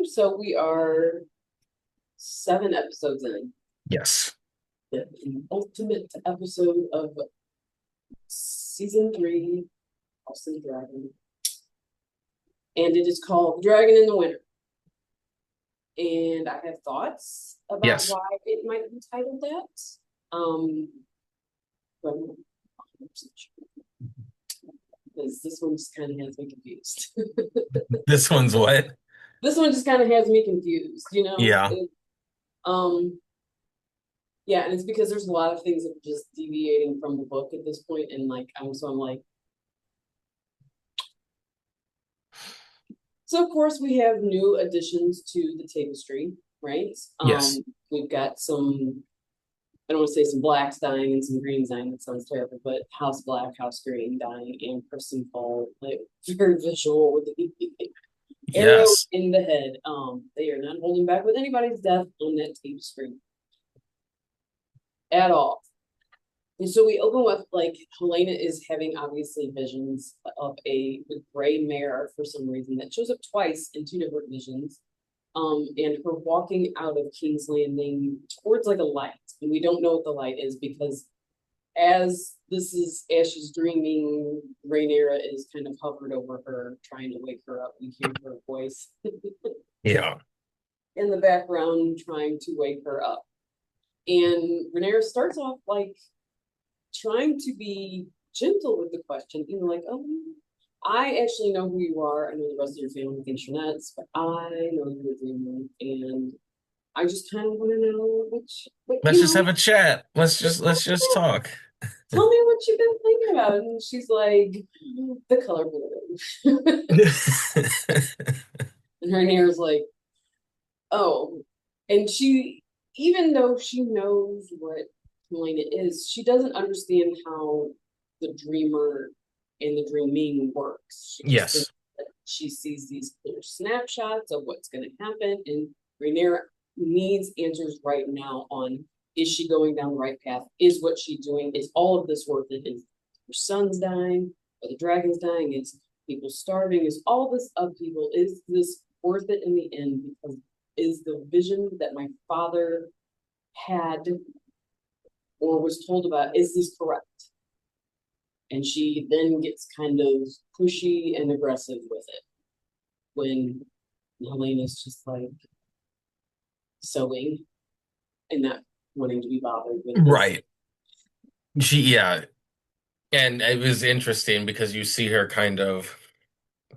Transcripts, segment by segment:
So we are 7 episodes in. Yes. The ultimate episode of season 3, House of the Dragon. And it is called Dragon in the Winter. And I have thoughts about Yes. why it might be titled that. But I'm not 100% sure, because this one just kind of has me confused. This one's what? This one just kind of has me confused, you know? Yeah. Um, yeah, and it's because there's a lot of things that are just deviating from the book at this point, and I'm like, so of course we have new additions to the tapestry, right? Yes. We've got some, I don't want to say some blacks dying and some greens dying. That sounds terrible, but House Black, House Green dying, and Kristen Fall, like very visual with the arrow Yes. in the head. They are not holding back with anybody's death on that tapestry at all. And so we open with like Helaena is having obviously visions of a gray mare for some reason that shows up twice in two different visions. And her walking out of King's Landing towards like a light. And we don't know what the light is because as she's dreaming, Rhaenyra is kind of hovered over her, trying to wake her up. We hear her voice Yeah. in the background trying to wake her up. And Rhaenyra starts off like trying to be gentle with the question, you know, like, oh, I actually know who you are. I know the rest of your family thinks you're nuts, but I know you're a dreamer, and I just kind of want to know what Let's you just have know. a chat. Let's Just just let's just talk. tell me what you've been thinking about. And she's like, the color blue. And her hair's like, oh, and she, even though she knows what Helena is, she doesn't understand how the dreamer and the dreaming works. She just thinks Yes. that she sees these clear snapshots of what's going to happen, and Rhaenyra needs answers right now on, is she going down the right path? Is what she's doing, is all of this worth it? Is her son's dying? Are the dragons dying? Is people starving? Is all this upheaval, is this worth it in the end? Because is the vision that my father had or was told about, is this correct? And she then gets kind of pushy and aggressive with it when Helena's just like sewing and not wanting to be bothered with this. Right. Yeah. And it was interesting because you see her kind of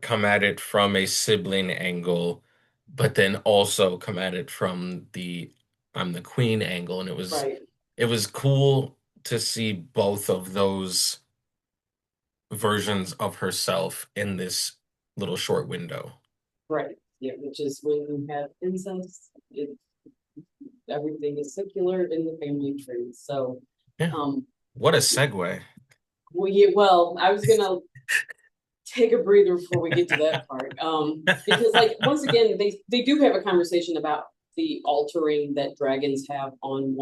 come at it from a sibling angle, but then also come at it from the I'm the queen angle. And Right, it was cool to see both of those versions of herself in this little short window. right. Yeah, which is when you have incest, everything is secular in the family tree. So, Yeah. um, What a segue. well, I was gonna take a breather before we get to that part. Because like once again, they do have a conversation about the altering that dragons have on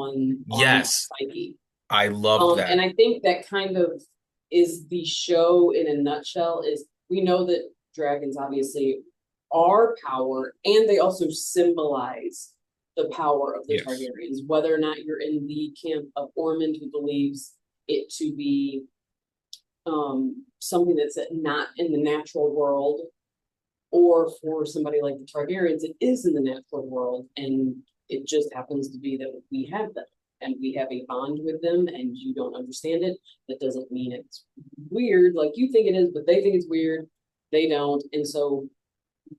Yes, psyche. I loved And that. I think that kind of is the show in a nutshell. Is we know that dragons obviously are power, and they also symbolize the power of the Yes. Targaryens. Whether or not you're in the camp of Ormond, who believes it to be something that's not in the natural world, or for somebody like the Targaryens, it is in the natural world, and it just happens to be that we have them and we have a bond with them, and you don't understand it. That doesn't mean it's weird like you think it is, but they think it's weird. They don't, and so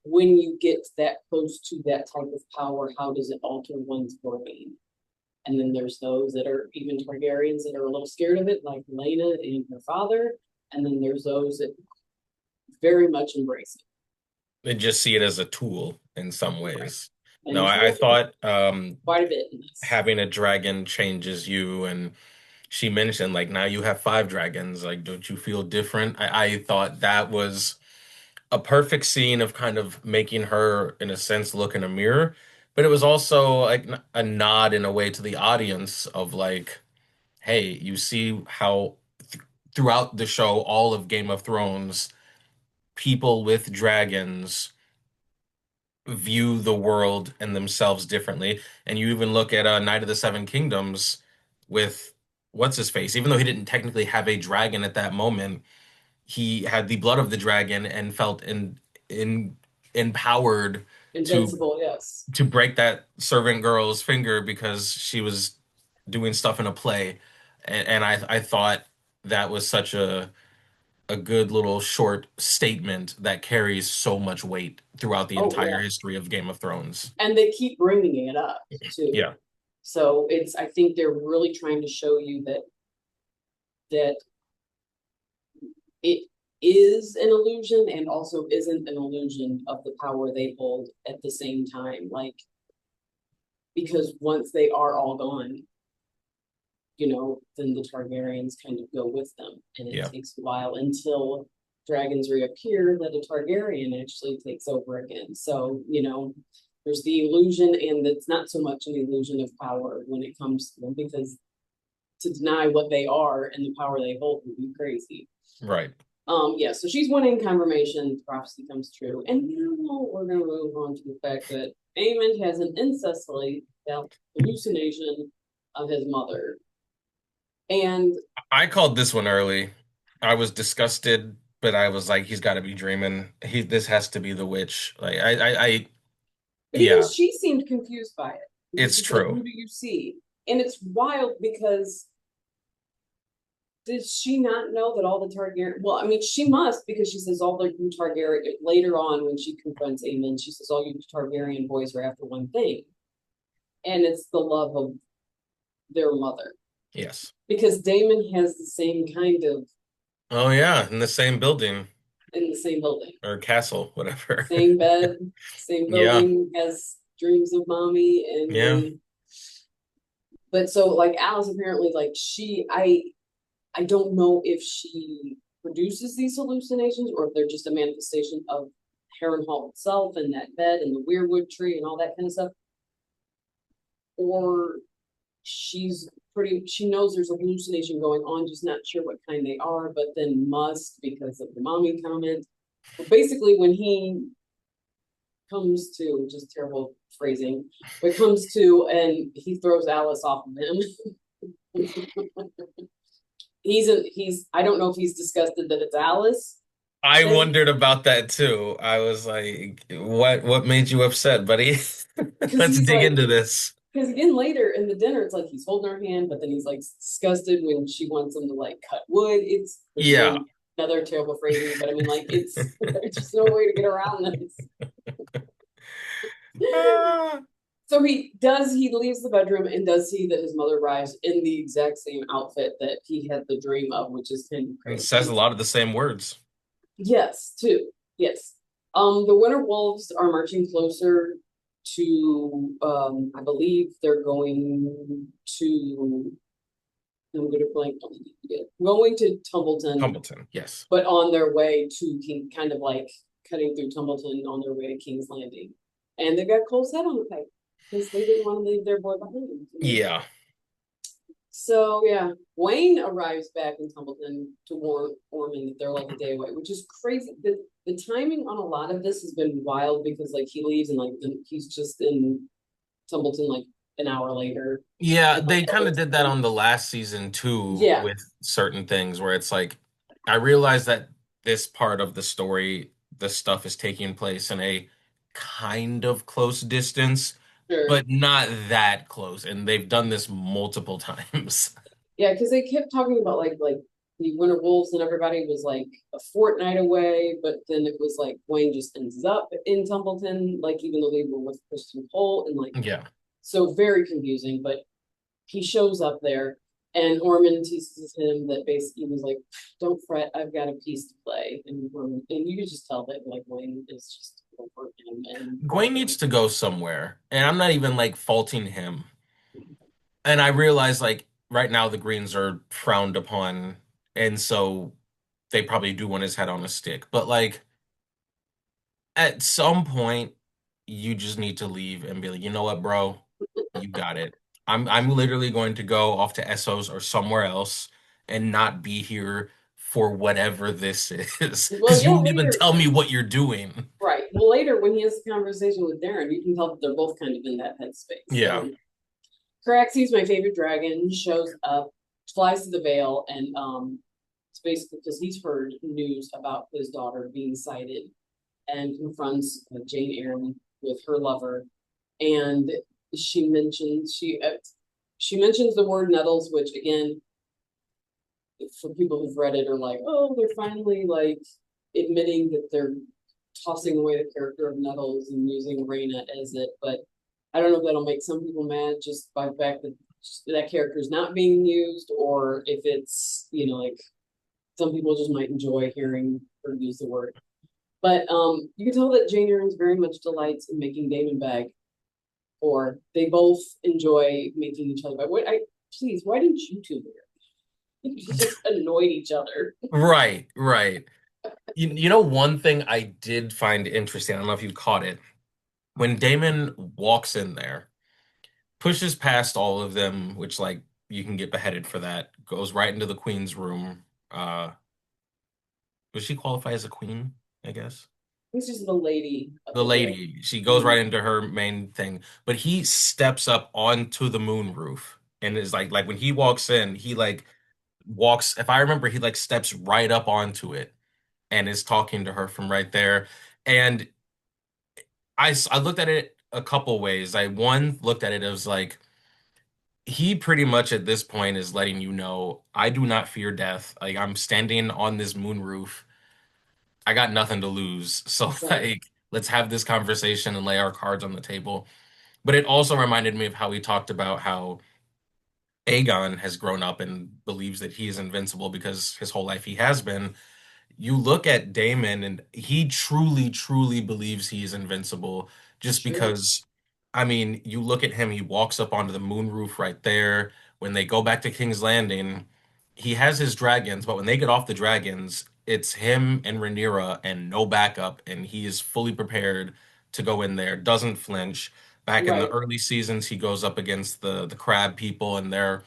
when you get that close to that type of power, how does it alter one's brain? And then there's those that are even Targaryens that are a little scared of it, like Lena and her father. And then there's those that very much embrace it. And just see it as a tool in some Right. ways. No, And I tools thought quite a bit in this. having a dragon changes you, and she mentioned like now you have five dragons. Like, don't you feel different? I thought that was a perfect scene of kind of making her, in a sense, look in a mirror. But it was also like a nod in a way to the audience of like, hey, you see how throughout the show, all of Game of Thrones, people with dragons view the world and themselves differently. And you even look at Knight of the Seven Kingdoms with what's his face, even though he didn't technically have a dragon at that moment, he had the blood of the dragon and felt in empowered to Invincible, yes. break that servant girl's finger because she was doing stuff in a play. And I thought that was such a good little short statement that carries so much weight throughout the Oh entire yeah. history of Game of Thrones. And they keep bringing it up too. Yeah, So it's, I think they're really trying to show you that it is an illusion and also isn't an illusion of the power they hold at the same time. Like, because once they are all gone, then the Targaryens kind of go with them. And it yeah, takes a while until dragons reappear that a Targaryen actually takes over again. So, there's the illusion, and it's not so much an illusion of power when it comes to them, because to deny what they are and the power they hold would be crazy. right. Yeah, so she's winning confirmation, prophecy comes true. And now we're gonna move on to the fact that Aemond has an incestly hallucination of his mother. And I called this one early. I was disgusted, but I was like, he's got to be dreaming. This has to be the witch. Like, but even yeah, she seemed confused by it. Because it's she's like, true. who do you see? And it's wild because did she not know that all the Targaryen? Well, I mean, she must, because she says all the Targaryen later on when she confronts Aemon, she says all you Targaryen boys are after one thing, and it's the love of their mother. Yes. Because Daemon has the same kind of Oh yeah, in the same building in the same building, or castle, whatever. same bed, same Yeah, building, has dreams of mommy, and yeah. then but so like Alice apparently like I don't know if she produces these hallucinations or if they're just a manifestation of Harrenhal itself and that bed and the weirwood tree and all that kind of stuff. Or she knows there's a hallucination going on, just not sure what kind they are, but then must because of the mommy comment. But basically, when he comes to, just terrible phrasing, but comes to and he throws Alice off of him. He's I don't know if he's disgusted that it's Alice I that wondered about that too. I was like, what made you upset, buddy? because Let's he's dig like into this. because again later in the dinner it's like he's holding her hand, but then he's like disgusted when she wants him to like cut wood. It's Yeah. again another terrible phrasing, but I mean like it's there's just no way to get around this. Ah. So he leaves the bedroom and does see that his mother arrives in the exact same outfit that he had the dream of, which is kind of It says a crazy. lot of the same words. Yes, too. Yes. The Winter Wolves are marching closer to I believe they're going to I'm gonna blank on it. Going to Tumbleton, Humbleton, yes. but on their way to King, kind of like cutting through Tumbleton on their way to King's Landing. And they got Cole's head on the pike because they didn't want to leave their boy behind. Yeah. So yeah, Wayne arrives back in Tumbleton to warn Ormond that they're like a day away, which is crazy. The timing on a lot of this has been wild because like he leaves and like he's just in Tumbleton like an hour later. Yeah, And like they the kind whole of did that time. on the last season too Yeah, with certain things where it's like I realize that this part of the story, the stuff is taking place in a kind of close distance, sure. but not that close. And they've done this multiple times. Yeah, because they kept talking about like the Winter Wolves and everybody was like a fortnight away, but then it was like Wayne just ends up in Tumbleton, like even though they were with Christian Cole and like Yeah. so very confusing. But he shows up there and Ormond teases him that basically he was like, don't fret, I've got a piece to play. And you could just tell that like Wayne is just over him and Gwen needs to go somewhere. And I'm not even like faulting him. And I realize like right now the Greens are frowned upon, and so they probably do want his head on a stick. But like at some point, you just need to leave and be like, you know what, bro, you got it. I'm literally going to go off to Essos or somewhere else and not be here for whatever this is. well Because you yeah won't even later tell me what you're doing. right Well, later when he has a conversation with Daeron, you can tell that they're both kind of in that headspace. Yeah. So Caraxes, my favorite dragon, shows up, flies to the Vale, and it's basically because he's heard news about his daughter being sighted, and confronts Jane Eyre with her lover, and she mentions she mentions the word nettles, which again, for people who've read it, are like, oh, they're finally like admitting that they're tossing away the character of Nettles and using Rhaenyra as it, but I don't know if that'll make some people mad just by the fact that that character is not being used, or if it's, like some people just might enjoy hearing her use the word. But you can tell that Jane Eyre very much delights in making Damon beg, or they both enjoy making each other beg. Please, why didn't you two marry? You just annoyed each other. Right, right. You know, one thing I did find interesting, I don't know if you caught it, when Damon walks in there, pushes past all of them, which like you can get beheaded for that, goes right into the queen's room. Does she qualify as a queen, I guess? This is the lady of The the Vale. lady, she goes Mhm. right into her main thing, but he steps up onto the moon roof and is like when he walks in, he like walks, if I remember, he like steps right up onto it and is talking to her from right there. And I looked at it a couple ways. I one looked at it as like he pretty much at this point is letting you know I do not fear death. Like I'm standing on this moon roof. I got nothing to lose. So Right, like let's have this conversation and lay our cards on the table. But it also reminded me of how we talked about how Aegon has grown up and believes that he is invincible because his whole life he has been. You look at Damon and he truly, truly believes he is invincible just sure. because, I mean, you look at him, he walks up onto the moon roof right there. When they go back to King's Landing, he has his dragons, but when they get off the dragons, it's him and Rhaenyra and no backup, and he is fully prepared to go in there, doesn't flinch. Back in the Right, early seasons, he goes up against the crab people and they're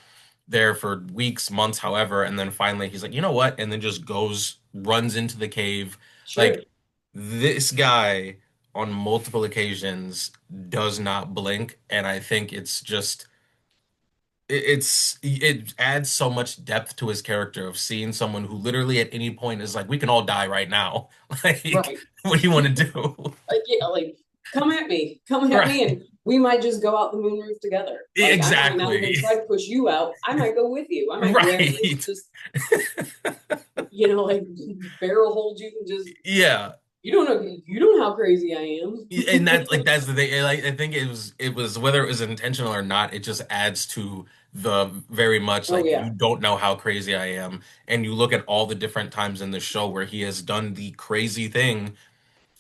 there for weeks, months, however, and then finally he's like, you know what? And then just goes, runs into the cave. sure. Like this guy on multiple occasions does not blink, and I think it's just it adds so much depth to his character of seeing someone who literally at any point is like, we can all die right now. Like, Right. what do you want to do? Like, yeah, like, come at me, Right. and we might just go out the moon roof together. Like, I might not even Exactly. try to push you out. I might go with you. I might grab you and Right. just, like barrel hold you and just, Yeah. you don't know how crazy I am. And that's the thing. Like I think it was whether it was intentional or not, it just adds to the very much Oh like yeah, you don't know how crazy I am. And you look at all the different times in the show where he has done the crazy thing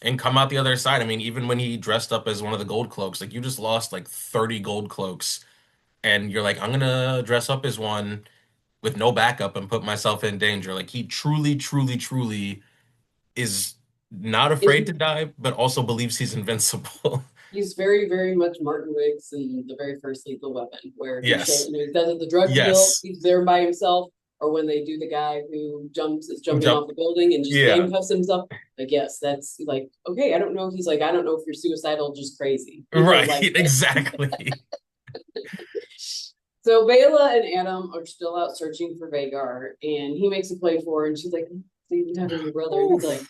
and come out the other side. I mean, even when he dressed up as one of the gold cloaks, like you just lost like 30 gold cloaks and you're like, I'm gonna dress up as one with no backup and put myself in danger. Like he truly, truly, truly is not is afraid to die, but also believes he's invincible. he's very, very much Martin Riggs in the very first Lethal Weapon, where he shows, Yes. he does it the drug deal, Yes. he's there by himself, or when they do the guy who is jumping Jump. off the building and just Yeah. handcuffs himself. Like, yes, that's like, okay, I don't know. He's like, I don't know if you're suicidal, just crazy. Right. Like, Exactly. so Bela and Adam are still out searching for Vagar, and he makes a play for her, and she's like, so you've been talking to your brother, and he's like, Oof.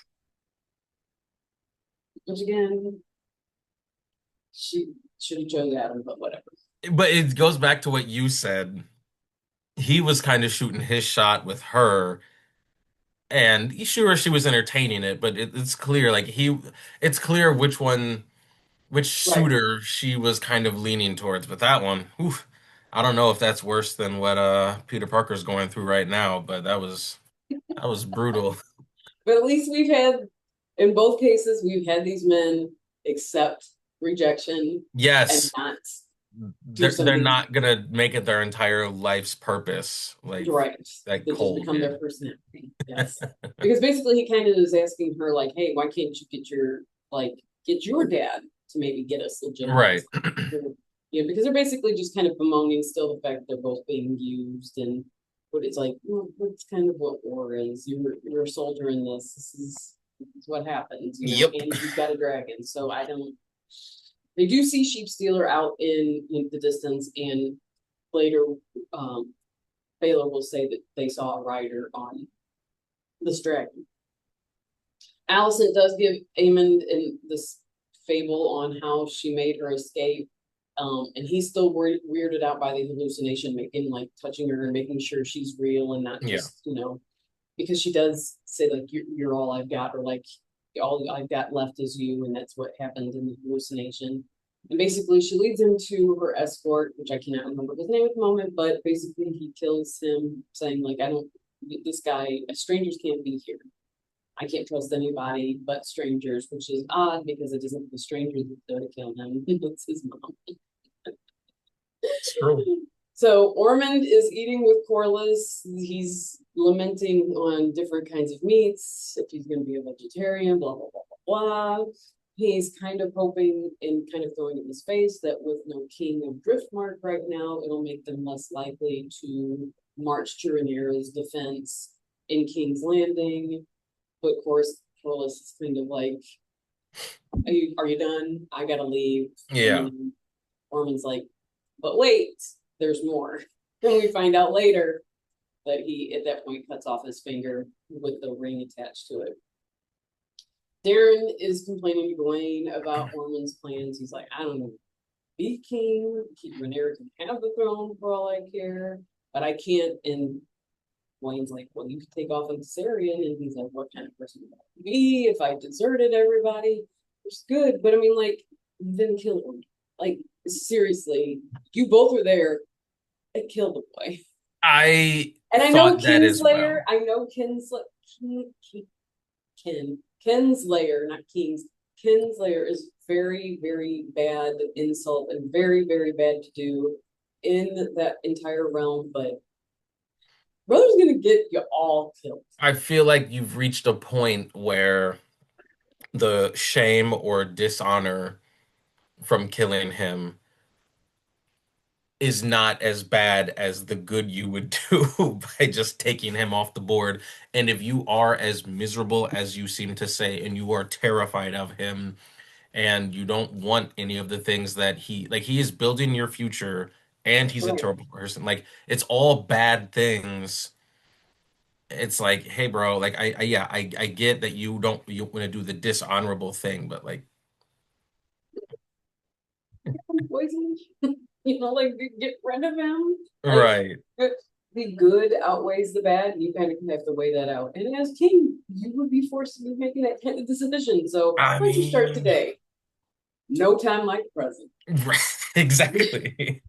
which again, she should have chosen Adam, but whatever. But it goes back to what you said. He was kind of shooting his shot with her, and sure, she was entertaining it, but it's clear, like it's clear which Right. suitor she was kind of leaning towards. But that one, oof, I don't know if that's worse than what Peter Parker's going through right now, but that was brutal. But at least in both cases, we've had these men accept rejection and Yes, not do they're something not gonna make it their entire life's purpose, like right that that just Cole become their did. personality. Yes. Because basically he kind of is asking her, like, hey, why can't you get your dad to maybe get us Right. legitimized? Because they're basically just kind of bemoaning still the fact that they're both being used, and what it's like, well, that's kind of what war is. You're a soldier in this. This is It's what happens, Yep. and he's got a dragon. So I don't. They do see Sheep Stealer out in the distance, and later, Baylor will say that they saw a rider on this dragon. Allison does give Aemond in this fable on how she made her escape. And he's still weirded out by the hallucination, making like touching her and making sure she's real and not Yeah. just, because she does say like you're all I've got, or like all I've got left is you, and that's what happened in the hallucination. And basically, she leads him to her escort, which I cannot remember his name at the moment, but basically he kills him, saying like, I don't, this guy, strangers can't be here. I can't trust anybody but strangers, which is odd because it isn't the stranger that's there to kill him. It's his mom. It's true. So Ormond is eating with Corlys. He's lamenting on different kinds of meats, if he's going to be a vegetarian, blah, blah, blah, blah, blah. He's kind of hoping and kind of throwing in his face that with no king of Driftmark right now, it'll make them less likely to march to Rhaenyra's defense in King's Landing. But of course, Corlys is kind of like, are you done? I gotta leave. Yeah. And Ormond's like, but wait, there's more. And we find out later that he, at that point, cuts off his finger with the ring attached to it. Daeron is complaining to Gawain about Ormond's plans. He's like, I don't know, be king, Rhaenyra can have the throne for all I care, but I can't. And Gawain's like, well, you could take off like Syrian. And he's like, what kind of person would I be if I deserted everybody? It's good, but I mean, like, then kill him. Like, seriously, you both were there. Kill the boy. I And I know thought that as Kinslayer. well. I know Kinslayer, not Kings. Kinslayer is very, very bad insult and very, very bad to do in that entire realm. But brother's gonna get you all killed. I feel like you've reached a point where the shame or dishonor from killing him is not as bad as the good you would do by just taking him off the board. And if you are as miserable as you seem to say, and you are terrified of him, and you don't want any of the things that he is building your future, and he's a Right. terrible person. Like, it's all bad things. It's like, hey, bro, like yeah, I get that you want to do the dishonorable thing, but like, Poison. Like get rid of him. Like right. the good outweighs the bad. You kind of have to weigh that out. And as king, you would be forced to be making that kind of decision. So I why don't you start mean, today? No time like the present. exactly.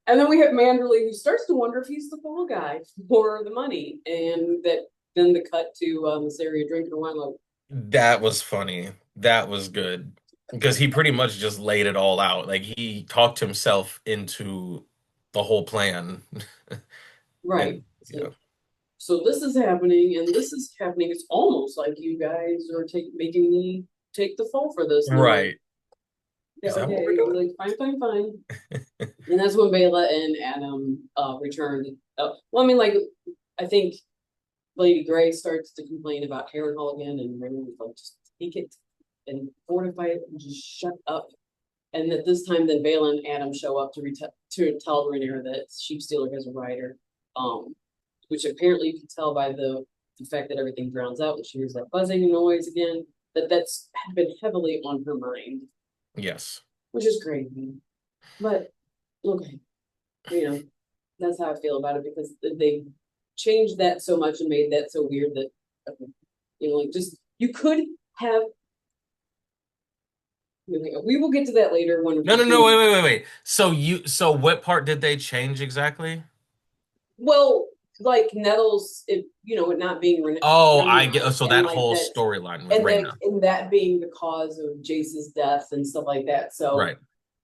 And then we have Manderley, who starts to wonder if he's the fall guy for the money, and that then the cut to Syria drinking wine like, That was funny. That was good. Because he pretty much just laid it all out. Like, he talked himself into the whole plan. right. And It's yeah. like, so this is happening, and this is happening. It's almost like you guys are making me take the fall for this. And I'm like, Right. yeah, Is that what we're okay, doing? like fine, fine, fine. And that's when Bela and Adam returned. Well, I mean, like, I think Lady Grey starts to complain about Harrenhal again, and Raymond was like, just take it and fortify it and just shut up. And at this time, then Bela and Adam show up to tell Rhaenyra that Sheep Stealer has a rider, which apparently you can tell by the fact that everything drowns out and she hears that buzzing noise again, that's been heavily on her mind, Yes. which is crazy. But okay, you know, that's how I feel about it because they changed that so much and made that so weird that okay, like just you could have. We will get to that later when No, no, no, wait, wait, wait, wait. So what part did they change exactly? well, like Nettles, it not being Oh, I get, Rhaenyra, so and that like whole that, storyline with and like Reyna. and that being the cause of Jace's death and stuff like that. So Right.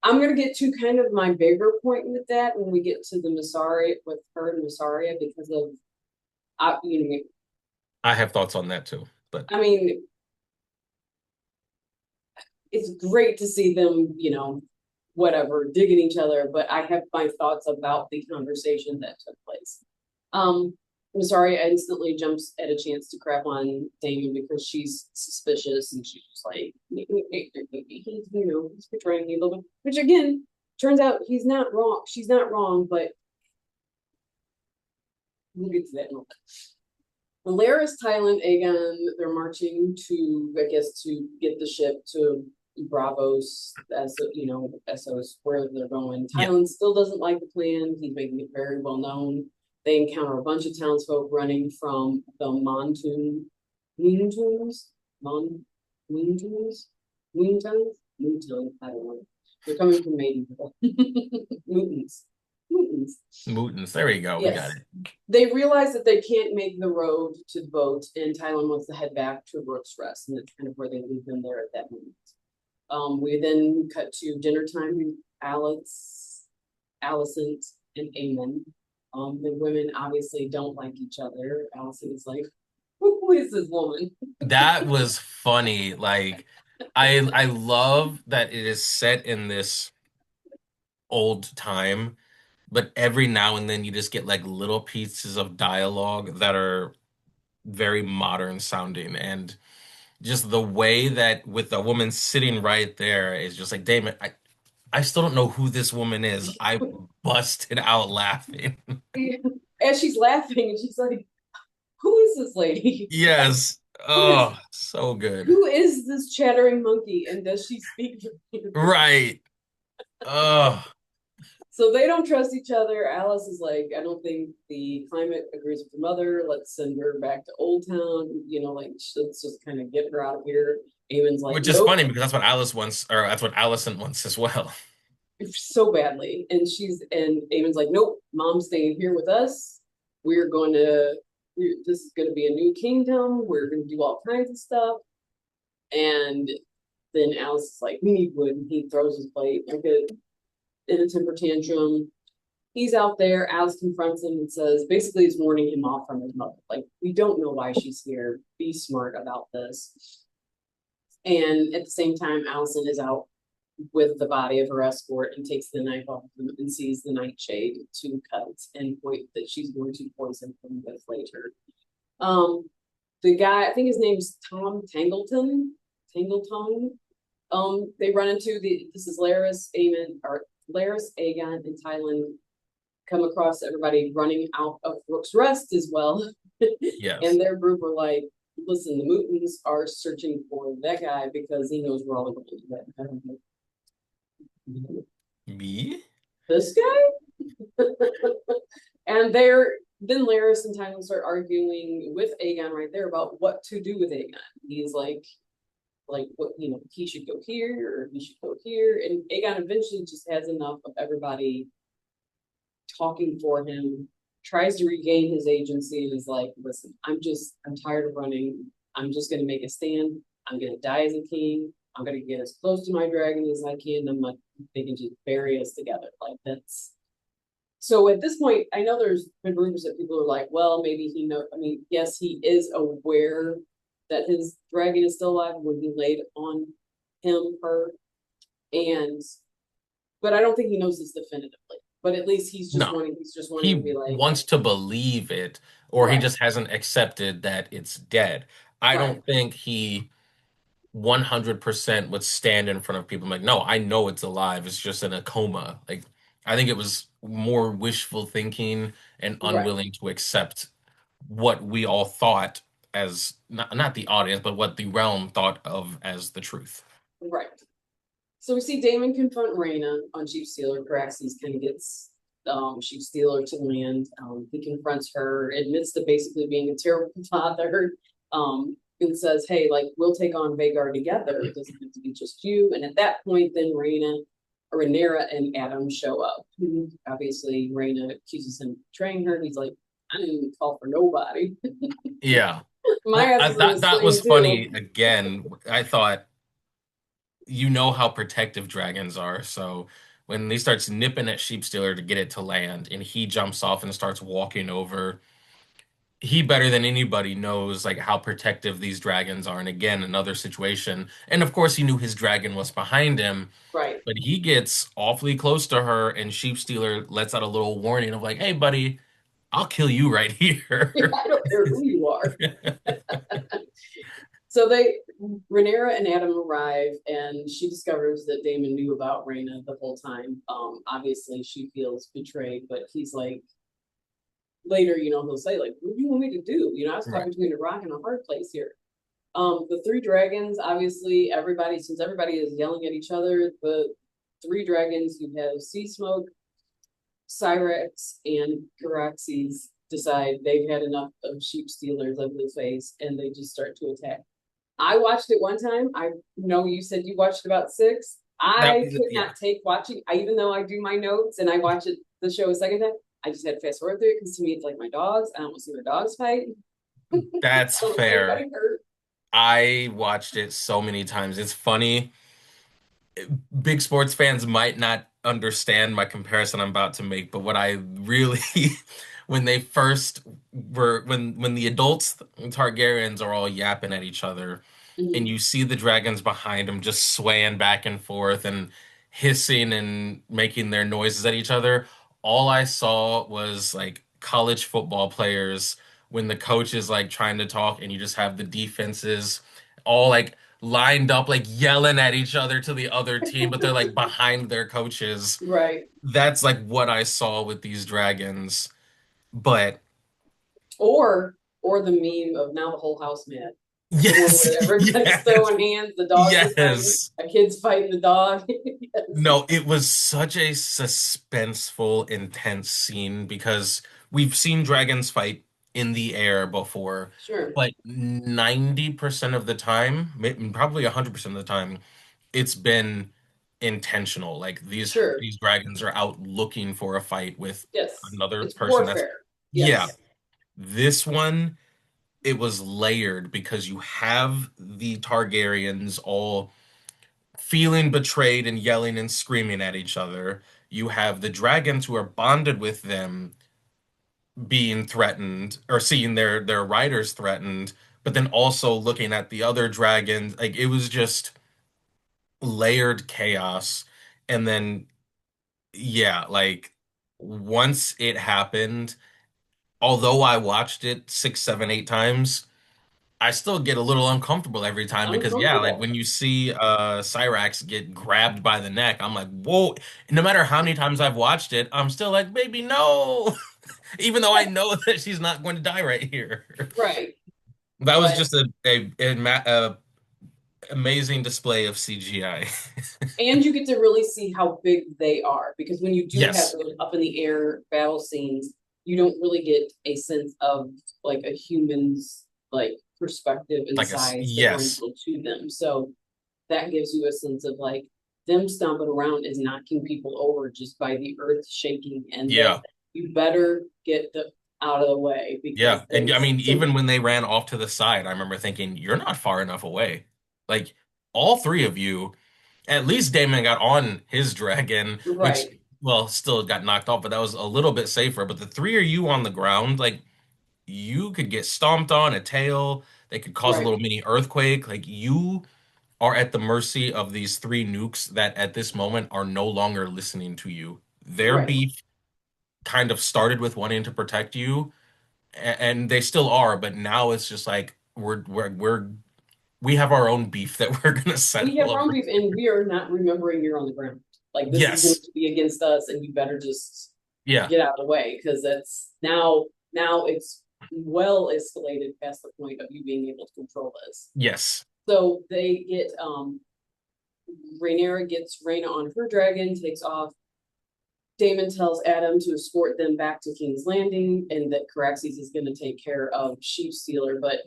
I'm gonna get to kind of my bigger point with that when we get to the Masari with her and Masaria because of you know, I have thoughts on that too. But I mean, it's great to see them, whatever, digging each other, but I have my thoughts about the conversation that took place. Um, I'm sorry, I instantly jumps at a chance to crap on Damon because she's suspicious and she's just like, he's, he's betraying me a little bit. Which again, turns out he's not wrong. She's not wrong, but we'll get to that in a little bit. Larys, Tyland, Aegon, they're marching to, I guess, to get the ship to Bravos, as Essos, where they're going. Yeah. Tyland still doesn't like the plan. He's making it very well known. They encounter a bunch of townsfolk running from the Moontoons, Mon, Moontoons, Moontoons, Moontoons. I don't know. They're coming from Maidenville. Mootons, Mootons. Mootons. There we go. We got Yes. it. They realize that they can't make the road to the boat, and Tylen wants to head back to Rook's Rest, and that's kind of where they leave them there at that moment. We then cut to dinner time with Alicent, and Aemond. The women obviously don't like each other. Alicent is like, who is this woman? That was funny. Like, I love that it is set in this old time, but every now and then you just get like little pieces of dialogue that are very modern sounding, and just the way that with a woman sitting right there is just like, Damon, I still don't know who this woman is. I busted out laughing. As she's laughing, she's like, who is this lady? Yes. Who is Oh, so good. who is this chattering monkey? And does she speak? Right. Oh, So they don't trust each other. Alice is like, I don't think the climate agrees with her mother. Let's send her back to Old Town. Like let's just kind of get her out of here. Eamon's like, which is nope, funny because that's what Alice wants, or that's what Allison wants as well. so badly. And Eamon's like, nope, mom's staying here with us. We're going to. This is going to be a new kingdom. We're going to do all kinds of stuff. And then Alice is like, we need wood. And he throws his plate like in a temper tantrum. He's out there. Alice confronts him and says, basically, is warning him off from his mother. Like, we don't know why she's here. Be smart about this. And at the same time, Allison is out with the body of her escort and takes the knife off him and sees the nightshade to cut and point that she's going to poison him with later. Um, the guy, I think his name's Tom Tangleton. Tangleton. They run into this is Larys, Aemond, or Larys, Aegon, and Tyland come across everybody running out of Rook's Rest as well. Yes. And their group were like, listen, the Mootons are searching for that guy because he knows we're all going to do that. Me? This guy? And then Larys and Tyland start arguing with Aegon right there about what to do with Aegon. He's like what he should go here or he should go here. And Aegon eventually just has enough of everybody talking for him, tries to regain his agency, and is like, listen, I'm tired of running. I'm just gonna make a stand. I'm gonna die as a king. I'm gonna get as close to my dragon as I can. I'm like, they can just bury us together. Like that's so at this point, I know there's been rumors that people are like, well, maybe he know. I mean, yes, he is aware that his dragon is still alive when he laid on her, and but I don't think he knows this definitively. But at least No. he's just wanting to He be like, wants to believe it, or he right, just hasn't accepted that it's dead. I right, don't think he 100% would stand in front of people and like, no, I know it's alive. It's just in a coma. Like, I think it was more wishful thinking and right, unwilling to accept what we all thought as not the audience, but what the realm thought of as the truth. right. So we see Daemon confront Rhaena on Chief Stealer. Caraxes kind of gets Chief Stealer to land. He confronts her, admits to basically being a terrible father, and says, hey, like, we'll take on Vagar together. It doesn't have to be just you. And at that point, then Rhaenyra and Adam show up. Obviously, Rhaena accuses him of betraying her. He's like, I didn't call for nobody. Yeah. My Well, ass is in that this that flame was too. funny again. I thought you know how protective dragons are, so when he starts nipping at Sheep Stealer to get it to land, and he jumps off and starts walking over, he better than anybody knows like how protective these dragons are. And again, another situation. And of course, he knew his dragon was behind him, Right. but he gets awfully close to her, and Sheep Stealer lets out a little warning of like, "Hey, buddy, I'll kill you right here. I don't care who you are. So Rhaenyra and Adam arrive, and she discovers that Daemon knew about Rhaena the whole time. Obviously, she feels betrayed, but he's like, later, he'll say, like, what do you want me to do? I was caught Right. between a rock and a hard place here. The three dragons, obviously, since everybody is yelling at each other, the three dragons, you have Sea Smoke, Cyrex, and Caraxes decide they've had enough of Sheep Stealer's ugly face, and they just start to attack. I watched it one time. I know you said you watched about six. That I was could yeah. not take watching, even though I do my notes and I watch the show a second time. I just had to fast forward through it because to me it's like my dogs. I don't want to see my dogs fight. I That's don't want to see fair. anybody hurt. I watched it so many times. It's funny. Big sports fans might not understand my comparison I'm about to make, but what I really when they first were when the adults Targaryens are all yapping at each other and Mhm. you see the dragons behind them just swaying back and forth and hissing and making their noises at each other, all I saw was like college football players when the coach is like trying to talk and you just have the defenses all like lined up, like yelling at each other to the other team, but they're like behind their coaches. Right. That's like what I saw with these dragons. But Or the meme of now the whole house mad. The one yes, where everybody's yes, throwing hands, the dogs are fighting, yes. a kid's fighting the dog. Yes. No, it was such a suspenseful, intense scene because we've seen dragons fight in the air before, Sure. but 90% of the time, probably 100% of the time, it's been intentional. Like Sure. these dragons are out looking for a fight with Yes. another It's person that's warfare. yeah. Yes. This one, it was layered because you have the Targaryens all feeling betrayed and yelling and screaming at each other. You have the dragons who are bonded with them being threatened or seeing their riders threatened, but then also looking at the other dragons. Like it was just layered chaos. And then yeah, like once it happened, although I watched it six, seven, eight times, I still get a little uncomfortable every time because yeah, like Uncomfortable. when you see Cyrax get grabbed by the neck, I'm like, whoa. No matter how many times I've watched it, I'm still like, baby, no. Even though I know that she's not going to die right here. Right. That was But just a amazing display of CGI. and you get to really see how big they are because when you do have Yes. those up in the air battle scenes, you don't really get a sense of like a human's like perspective and size that brings Yes. to them. So that gives you a sense of like them stomping around is knocking people over just by the earth shaking, and that Yeah. you better get them out of the way because Yeah. And I there's mean, some even when they ran off to the side, I remember thinking, you're not far enough away. Like all three of you, at least Damon got on his dragon, which, right, well, still got knocked off, but that was a little bit safer. But the three of you on the ground, like you could get stomped on a tail. They could cause a right, little mini earthquake. Like you are at the mercy of these three nukes that at this moment are no longer listening to you. Their right. beef kind of started with wanting to protect you, and they still are, but now it's just like we have our own beef that we're gonna We have settle wrong over. beef, and we are not remembering you're on the ground. Like this is going Yes. to be against us, and you better just Yeah. get out of the way because that's now it's well escalated past the point of you being able to control this. Yes. So they get Rhaenyra gets Rhaena on her dragon, takes off. Daemon tells Adam to escort them back to King's Landing and that Caraxes is going to take care of Sheep Stealer, but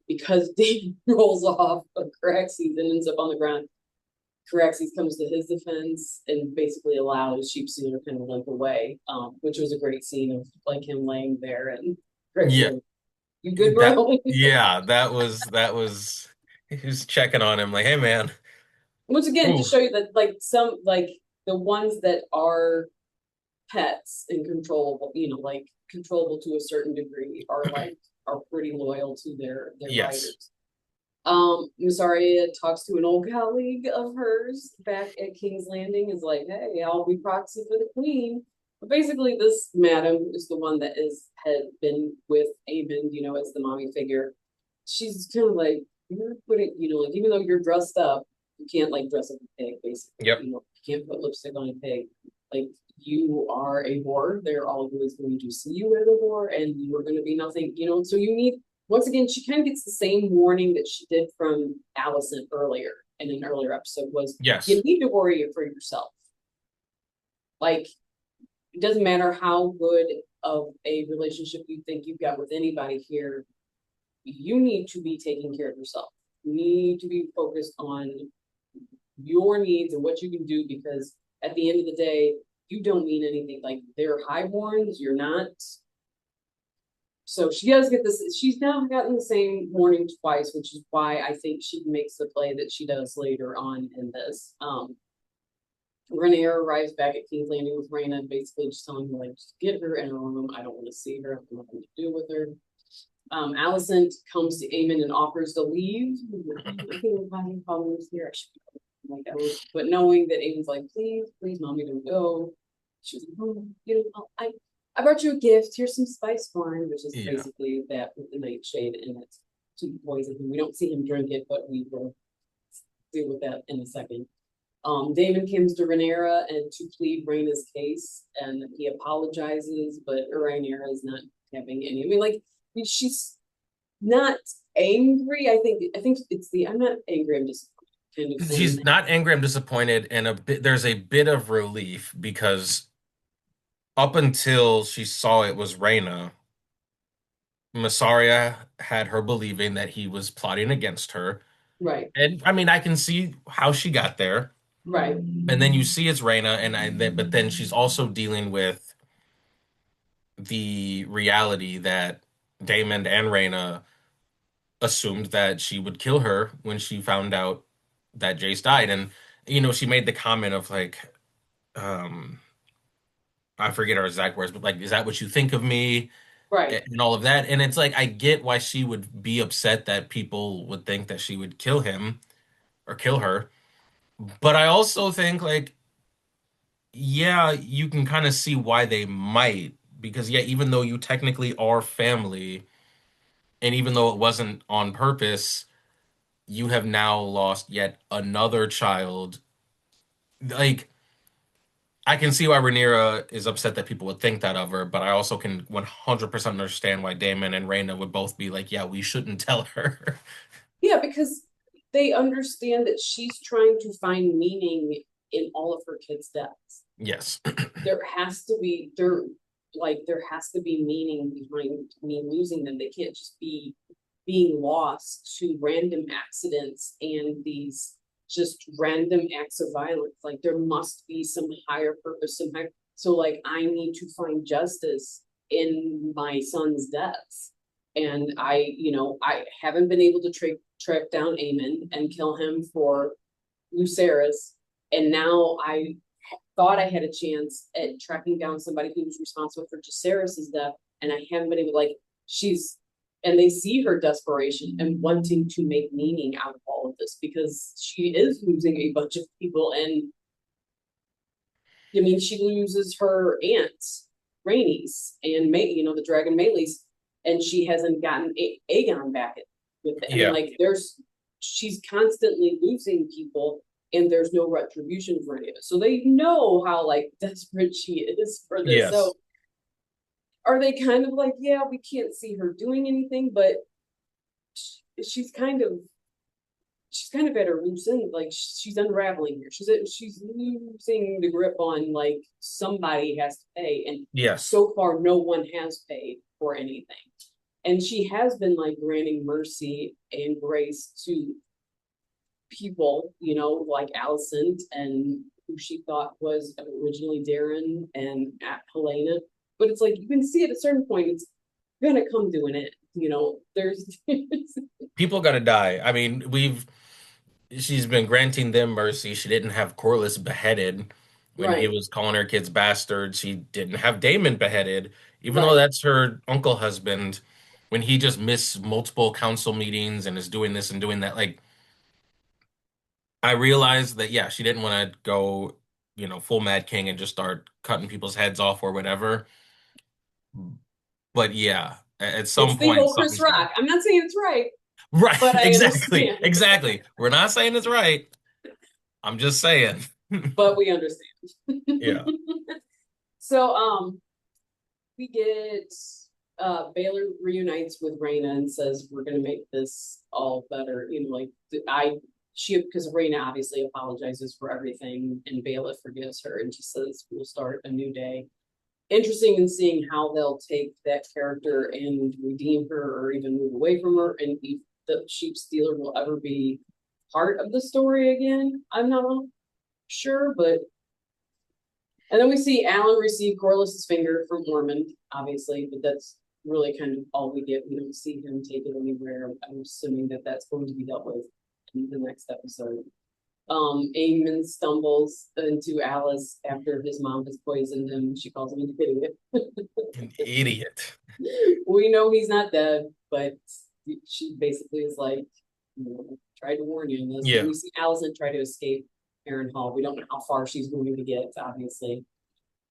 because Daemon rolls off of Caraxes and ends up on the ground, Caraxes comes to his defense and basically allows Sheep Stealer kind of limp away, which was a great scene of like him laying there and Caraxes Yeah. like, you good, That bro? yeah, that was he was checking on him like, hey man. Which again, Ooh. just show you that like some like the ones that are pets and controllable, like controllable to a certain degree, are pretty loyal to their Yes. riders. Misaria talks to an old colleague of hers back at King's Landing, is like, hey, I'll be proxy for the queen. But basically, this madam is the one that had been with Aemond, as the mommy figure. She's kind of like, you're putting, like even though you're dressed up, you can't like dress up a pig, basically. Yep. You can't put lipstick on a pig. Like you are a whore. They're always going to see you as a whore, and you are going to be nothing, So you need once again, she kind of gets the same warning that she did from Allison earlier in an earlier episode was you Yes. need to worry for yourself. Like it doesn't matter how good of a relationship you think you've got with anybody here, you need to be taking care of yourself. You need to be focused on your needs and what you can do because at the end of the day, you don't mean anything. Like they're highborns, you're not. So she does get this. She's now gotten the same warning twice, which is why I think she makes the play that she does later on in this. Rhaenyra arrives back at King's Landing with Rhaena, basically just telling her, like, just get her in her room. I don't want to see her. I have nothing to do with her. Allison comes to Aemond and offers to leave. I think I'm having problems here. I should be like, but knowing that Aemond's like, please, please, mommy, don't go. She was like, oh, I brought you a gift. Here's some spice wine, which is Yeah. basically that with the nightshade in it to poison him. We don't see him drink it, but we will deal with that in a second. Daemon comes to Rhaenyra and to plead Rhaenyra's case, and he apologizes, but Rhaenyra is not having any. I mean, like she's not angry. I think it's the I'm not angry. I'm just kind of thing. She's not angry, I'm disappointed, and there's a bit of relief because up until she saw it was Reyna, Massaria had her believing that he was plotting against her. Right, And I mean, I can see how she got there. right, And then you see it's Reyna, but then she's also dealing with the reality that Daemon and Reyna assumed that she would kill her when she found out that Jace died. And, she made the comment of like, um, I forget her exact words, but like, is that what you think of me? right. And all of that. And it's like, I get why she would be upset that people would think that she would kill him or kill her. But I also think, like, yeah, you can kind of see why they might. Because, yeah, even though you technically are family, and even though it wasn't on purpose, you have now lost yet another child. Like, I can see why Rhaenyra is upset that people would think that of her, but I also can 100% understand why Daemon and Rhaena would both be like, yeah, we shouldn't tell her. Yeah, because they understand that she's trying to find meaning in all of her kids' deaths. Yes. There has to be meaning behind me losing them. They can't just be being lost to random accidents and these just random acts of violence. Like there must be some higher purpose, so like I need to find justice in my son's deaths. And I haven't been able to track down Aemon and kill him for Lucerys. And now I thought I had a chance at tracking down somebody who was responsible for Jacerys's death, and I haven't been able to, like, she's and they see her desperation and wanting to make meaning out of all of this because she is losing a bunch of people. And I mean, she loses her aunt, Rhaenys, and the dragon Meleys, and she hasn't gotten Aegon back with it. I mean, Yeah. like, she's constantly losing people, and there's no retribution for any of it. So they know how like desperate she is for this. Yes. So are they kind of like, yeah, we can't see her doing anything, but she's kind of at her loose end. Like she's unraveling here. She's losing the grip on like somebody has to pay, and Yes. so far no one has paid for anything. And she has been like granting mercy and grace to people, like Allison and who she thought was originally Daeron and at Helaena. But it's like you can see at a certain point it's gonna come to an end. There's People gotta die. I mean, she's been granting them mercy. She didn't have Corlys beheaded when he right, was calling her kids bastards. She didn't have Daemon beheaded, even though right. that's her uncle husband, when he just missed multiple council meetings and is doing this and doing that. Like, I realized that, yeah, she didn't want to go full Mad King and just start cutting people's heads off or whatever. But yeah, at some It's the point whole Chris something's gonna Rock. I'm not saying it's right, right. but I Exactly, understand. exactly. We're not saying it's right. I'm just saying. But we understand. Yeah. So we get Baylor reunites with Rhaena and says we're gonna make this all better. Like she because Rhaena obviously apologizes for everything and Baylor forgives her and she says we'll start a new day. Interesting in seeing how they'll take that character and redeem her or even move away from her and if the sheep stealer will ever be part of the story again. I'm not sure, but and then we see Alan receive Corliss's finger from Ormond, obviously, but that's really kind of all we get. We don't see him take it anywhere. I'm assuming that that's going to be dealt with in the next episode. Aemond stumbles into Alice after his mom has poisoned him. She calls him an idiot. An idiot. We know he's not dead, but she basically is like, tried to warn you in this. And Yeah. we see Allison try to escape Aaron Hall. We don't know how far she's going to get, obviously.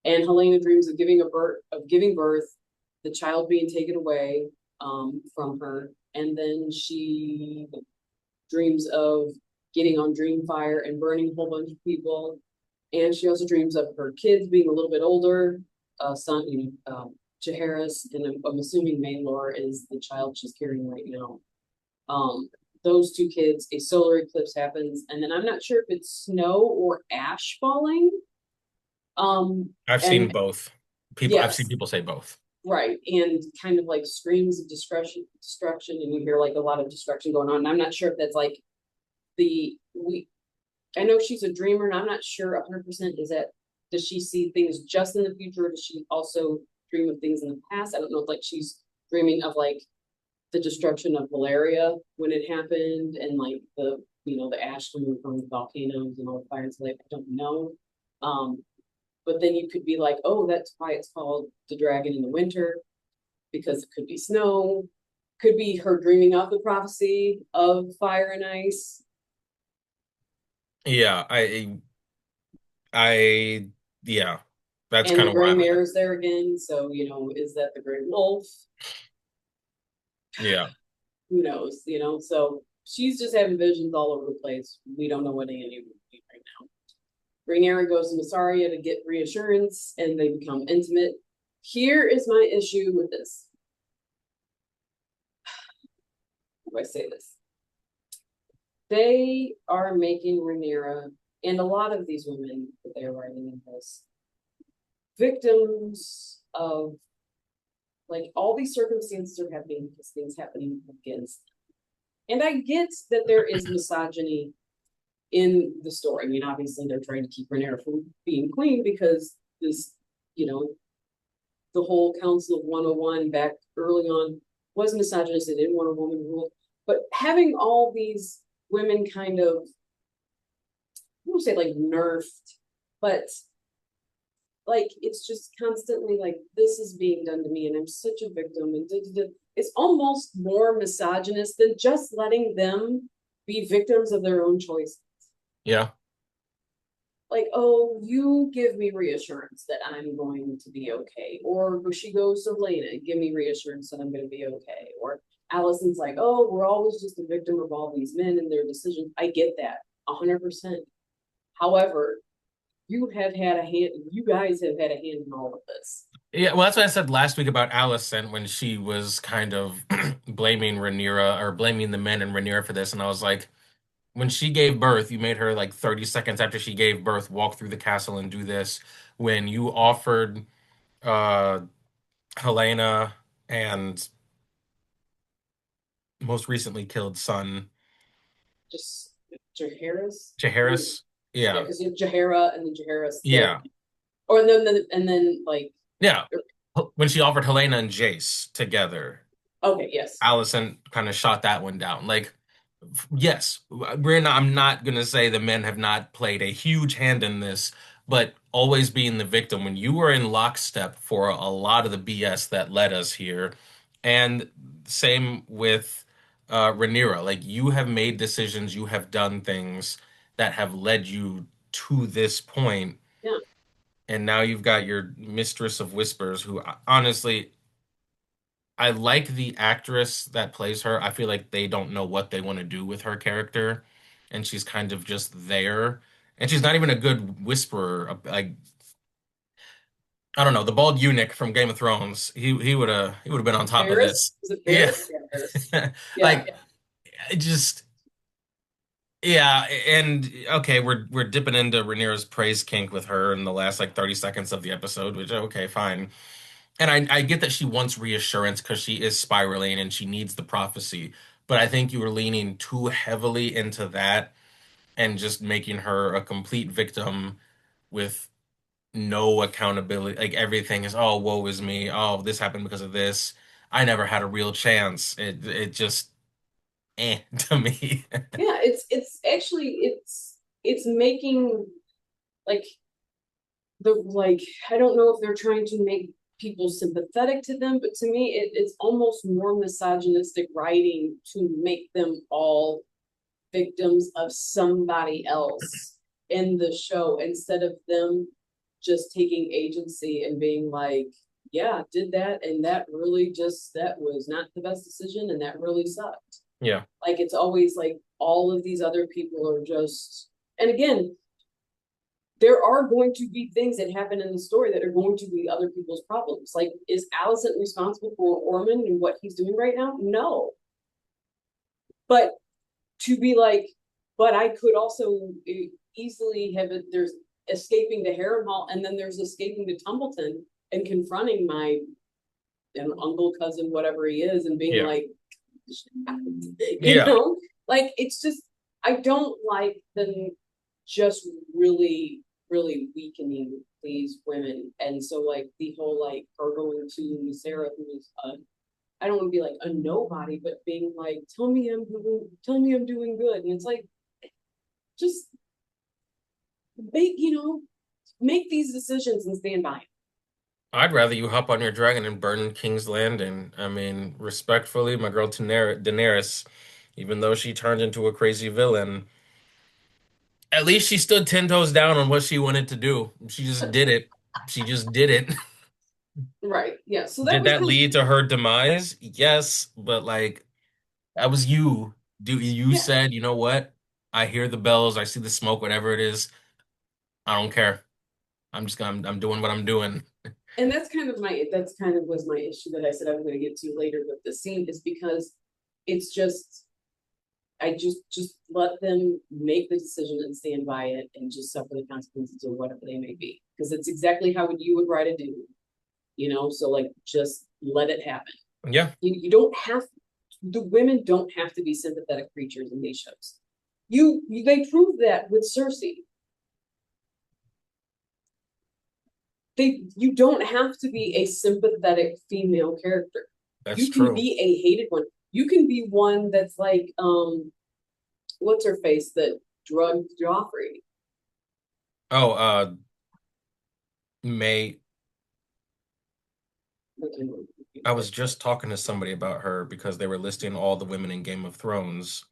And Helaena dreams of giving birth, the child being taken away from her, and then she dreams of getting on Dreamfire and burning a whole bunch of people. And she also dreams of her kids being a little bit older, son, Jaehaerys, and I'm assuming Maelor is the child she's carrying right now. Those two kids, a solar eclipse happens, and then I'm not sure if it's snow or ash falling. I've seen And both. I've seen yes, people say both. right, and kind of like screams of destruction, and you hear like a lot of destruction going on. And I'm not sure if that's like the we. I know she's a dreamer, and I'm not sure 100% is that does she see things just in the future, or does she also dream of things in the past? I don't know if like she's dreaming of like the destruction of Valeria when it happened, and like the ash coming from the volcanoes and all the fire and stuff. I don't know. Um, but then you could be like, oh, that's why it's called the dragon in the winter, because it could be snow, could be her dreaming of the prophecy of fire and ice. Yeah, I, yeah, that's And kind the of where gray I'm at. mare is there again. So, is that the gray wolf? Yeah. Who knows? So she's just having visions all over the place. We don't know what any of them right now. Rhaenyra goes to Massaria to get reassurance and they become intimate. Here is my issue with this. How do I say this? They are making Rhaenyra and a lot of these women that they're writing in this victims of like all these circumstances are happening because things happening against them. And I get that there is misogyny in the story. I mean, obviously they're trying to keep Rhaenyra from being queen because this, you know, the whole Council of 101 back early on was misogynist. They didn't want a woman rule. But having all these women kind of, I don't say like nerfed, but like it's just constantly like this is being done to me and I'm such a victim and it's almost more misogynist than just letting them be victims of their own choices. Yeah. Like, oh, you give me reassurance that I'm going to be okay. Or she goes to Helaena, give me reassurance that I'm going to be okay. Or Allison's like, oh, we're always just a victim of all these men and their decisions. I get that 100%. However, you guys have had a hand in all of this. Yeah, well, that's what I said last week about Alicent when she was kind of blaming Rhaenyra or blaming the men and Rhaenyra for this, and I was like, when she gave birth, you made her like 30 seconds after she gave birth walk through the castle and do this. When you offered uh Helaena and most recently killed son Just Jaehaerys. Jaehaerys. Yeah, Yeah. because you have Jaehaera and then Jaehaerys there. Yeah. Or and then like Yeah. When she offered Helaena and Jace together, okay, yes. Allison kind of shot that one down. Like, yes, I'm not gonna say the men have not played a huge hand in this, but always being the victim when you were in lockstep for a lot of the BS that led us here. And same with Rhaenyra. Like, you have made decisions, you have done things that have led you to this point. and now you've got your Mistress of Whispers, who honestly, I like the actress that plays her. I feel like they don't know what they want to do with her character, and she's kind of just there. And she's not even a good whisperer. Like, I don't know, the bald eunuch from Game of Thrones. He would have been on top of Paris? this. Is it Yeah. Paris? Yeah, Paris. Yeah. Like, it just yeah, and okay, we're dipping into Rhaenyra's praise kink with her in the last like 30 seconds of the episode, which okay, fine. And I get that she wants reassurance because she is spiraling and she needs the prophecy, but I think you were leaning too heavily into that and just making her a complete victim with no accountability. Like everything is, oh, woe is me. Oh, this happened because of this. I never had a real chance. It just to me. Yeah, it's actually it's making like like I don't know if they're trying to make people sympathetic to them, but to me it's almost more misogynistic writing to make them all victims of somebody else in the show instead of them just taking agency and being like, yeah, did that and that really just that was not the best decision and that really sucked. Yeah. Like it's always like all of these other people are just, and again, there are going to be things that happen in the story that are going to be other people's problems. Like, is Alicent responsible for Ormond and what he's doing right now? No. But to be like, but I could also easily have it, there's escaping to Harrenhal and then there's escaping to Tumbleton and confronting my uncle, cousin, whatever he is, and being Yeah. like, you Yeah. know, like it's just, I don't like them just really weakening these women. And so like the whole like her going to Sarah, who's I don't want to be like a nobody, but being like, tell me I'm doing good. And it's like, just make, make these decisions and stand by it. I'd rather you hop on your dragon and burn King's Landing. I mean, respectfully, my girl Daenerys, even though she turned into a crazy villain, at least she stood 10 toes down on what she wanted to do. She just did it. She just did it. Right. Yeah. So that Did was that kind of, lead to her demise? Yes, but like that was you. Do you yeah. said, you know what? I hear the bells, I see the smoke, whatever it is. I don't care. I'm doing what I'm doing. And that's kind of was my issue that I said I was going to get to later with the scene is because it's just, I just let them make the decision and stand by it and just suffer the consequences or whatever they may be. Because it's exactly how you would write a dude, so like just let it happen. Yeah. You don't have, the women don't have to be sympathetic creatures in these shows. They prove that with Cersei. You don't have to be a sympathetic female character. That's You can true. be a hated one. You can be one that's like what's her face that drugged Joffrey. Oh, May I was just talking to somebody about her because they were listing all the women in Game of Thrones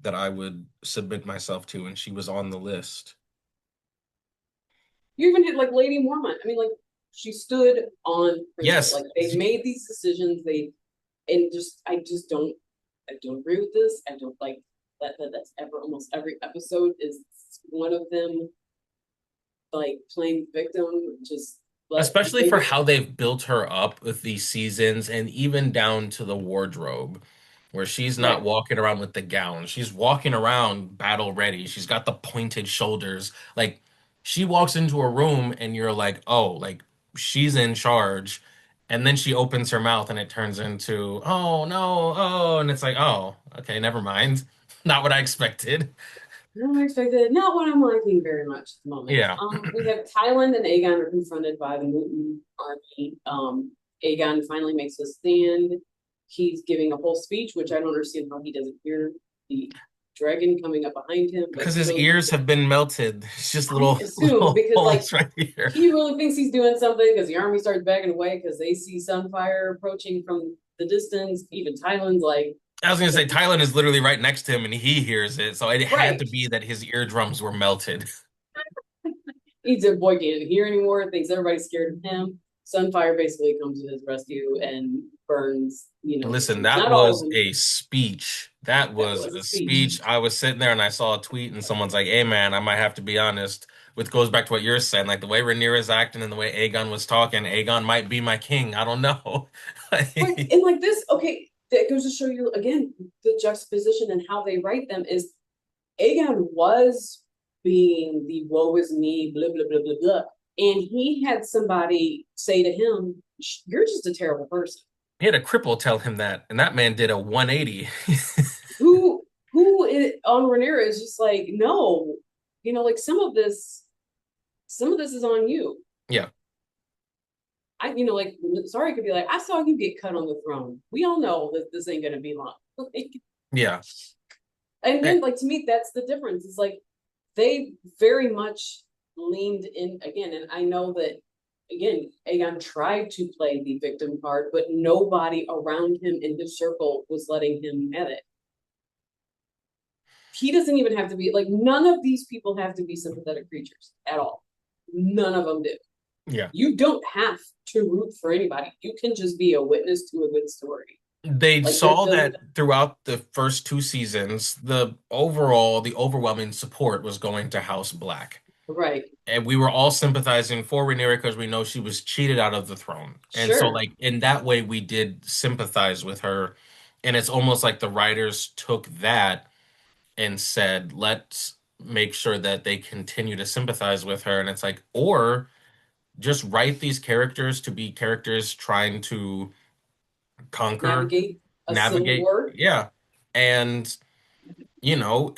that I would submit myself to, and she was on the list. You even had like Lady Mormont. I mean, like she stood on principle. Yes. Like they made these decisions. And just I don't agree with this. I don't like that's ever almost every episode is one of them like playing victim. Just let Especially they for don't how they've built her up with these seasons and even down to the wardrobe, where she's not right. walking around with the gown. She's walking around battle ready. She's got the pointed shoulders. Like she walks into a room and you're like, oh, like she's in charge. And then she opens her mouth and it turns into, oh no, oh, and it's like, oh, okay, never mind. Not what I expected. No, I expected not what I'm liking very much at the moment. Yeah. We have Thailand and Aegon are confronted by the Mutant army. Aegon finally makes a stand. He's giving a whole speech, which I don't understand how he doesn't hear the dragon coming up behind him, but Because his still, ears have been melted. It's just I little assume little because like holes right here. he really thinks he's doing something because the army starts backing away because they see Sunfire approaching from the distance. Even Thailand's like, I was gonna say Tylen is literally right next to him and he hears it, so it had right. to be that his eardrums were melted. He's a boy can't hear anymore, thinks everybody's scared of him. Sunfire basically comes to his rescue and burns, the Listen, troops. that Not all of was them. a speech. That That was was a a speech. speech. I was sitting there and I saw a tweet and someone's like, "Hey man, I might have to be honest." Which goes back to what you're saying, like the way Rhaenyra's acting and the way Aegon was talking. Aegon might be my king. I don't know. Right. And like this, okay, that goes to show you again the juxtaposition and how they write them is Aegon was being the woe is me, blah, blah, blah, blah, blah. And he had somebody say to him, you're just a terrible person. He had a cripple tell him that, and that man did a 180. On Rhaenyra is just like, no, like some of this is on you. Yeah, Like sorry could be like, I saw you get cut on the throne. We all know that this ain't gonna be long. yeah. And Eh, again, like to me, that's the difference. It's like they very much leaned in again, and I know that again, Aegon tried to play the victim card, but nobody around him in his circle was letting him have it. He doesn't even have to be like none of these people have to be sympathetic creatures at all. None of them do. Yeah. You don't have to root for anybody. You can just be a witness to a good story. They Like there saw doesn't. that throughout the first two seasons, the overwhelming support was going to House Black. Right. And we were all sympathizing for Rhaenyra because we know she was cheated out of the throne. And so, Sure. like, in that way, we did sympathize with her. And it's almost like the writers took that and said, let's make sure that they continue to sympathize with her. And it's like, or just write these characters to be characters trying to conquer, Navigate a civil navigate. war. Yeah. And, you know,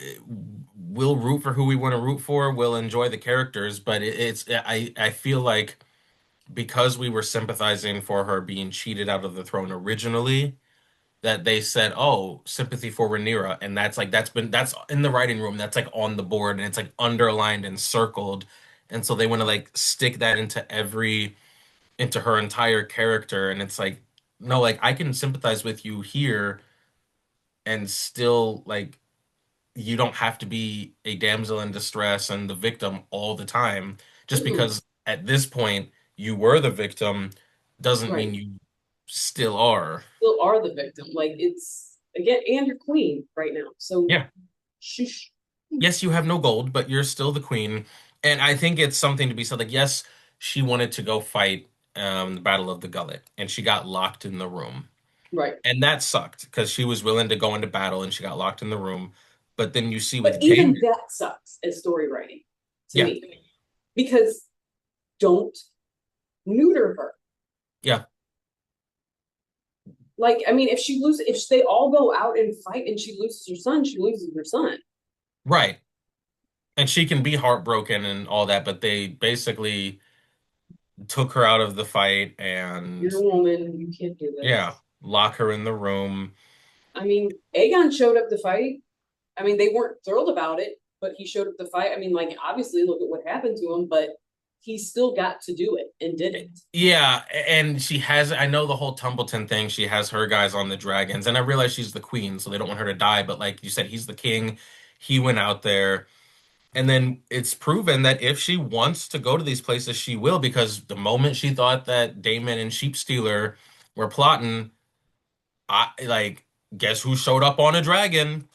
we'll root for who we want to root for. We'll enjoy the characters, but I feel like because we were sympathizing for her being cheated out of the throne originally, that they said, "Oh, sympathy for Rhaenyra," and that's in the writing room. That's like on the board, and it's like underlined and circled, and so they want to like stick that into her entire character, and it's like, no, like I can sympathize with you here, and still like you don't have to be a damsel in distress and the victim all the time. Just Mm-mm. because at this point you were the victim doesn't Right. mean you still are. Still are the victim. Like it's again, and you're queen right now. So Yeah. shush. Yes, you have no gold, but you're still the queen. And I think it's something to be said. Like, yes, she wanted to go fight the Battle of the Gullet, and she got locked in the room. Right. And that sucked because she was willing to go into battle and she got locked in the room. But then you see But with Daemon, even that sucks as story writing to yeah, me. Because don't neuter her. yeah, Like, I mean, if they all go out and fight and she loses her son, she loses her son. right. And she can be heartbroken and all that, but they basically took her out of the fight and, You're a woman, you can't do yeah, this. lock her in the room. I mean, Aegon showed up to fight. I mean, they weren't thrilled about it, but he showed up to fight. I mean, like, obviously, look at what happened to him, but he still got to do it and did it. Yeah, and she has, I know the whole Tumbleton thing, she has her guys on the dragons, and I realize she's the queen, so they don't want her to die, but like you said, he's the king. He went out there, and then it's proven that if she wants to go to these places, she will, because the moment she thought that Damon and Sheep Stealer were plotting, I like, guess who showed up on a dragon,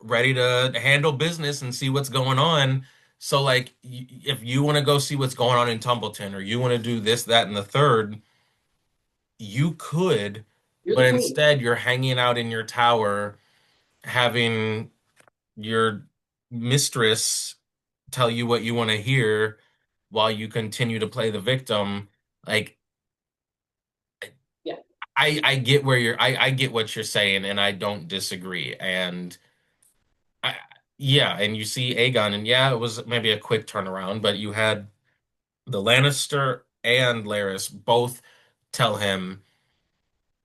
ready to handle business and see what's going on. So, like, if you want to go see what's going on in Tumbleton, or you want to do this, that, and the third, you could, You're the but queen. instead you're hanging out in your tower, having your mistress tell you what you want to hear while you continue to play the victim. Like, Yeah. I get I get what you're saying, and I don't disagree. And I, yeah, and you see Aegon, and yeah, it was maybe a quick turnaround, but you had the Lannister and Larys both tell him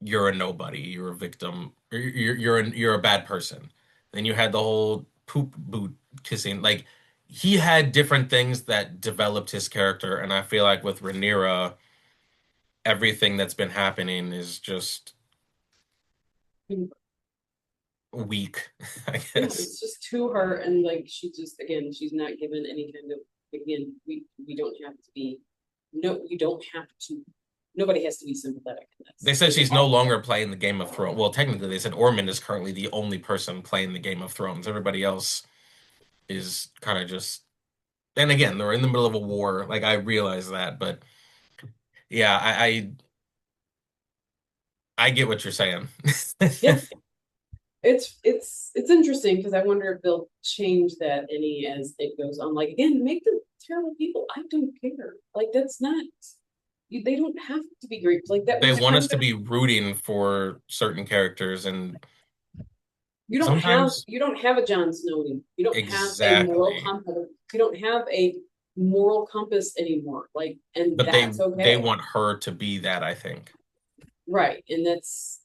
you're a nobody, you're a victim, you're a bad person. Then you had the whole poop boot kissing. Like he had different things that developed his character, and I feel like with Rhaenyra, everything that's been happening is just weak, I Yeah, guess. it's just to her, and like she just again, she's not given any kind of we don't have to be no, you don't have to. Nobody has to be sympathetic in They this. said They she's no all longer playing the Game of Thrones. Well, technically, they said Ormond is currently the only person playing the Game of Thrones. Everybody else is kind of just. And again, they're in the middle of a war. Like I realize that, but yeah, I get what you're saying. yeah, it's interesting because I wonder if they'll change that any as it goes on. Like again, make them terrible people. I don't care. Like that's not they don't have to be great. Like that They was want kind us of to be rooting for certain characters, and sometimes you don't have a Jon Snow anymore. You don't have a moral exactly. compass. You don't have a moral compass anymore. Like, and But that's they okay. want her to be that, I think. Right. And that's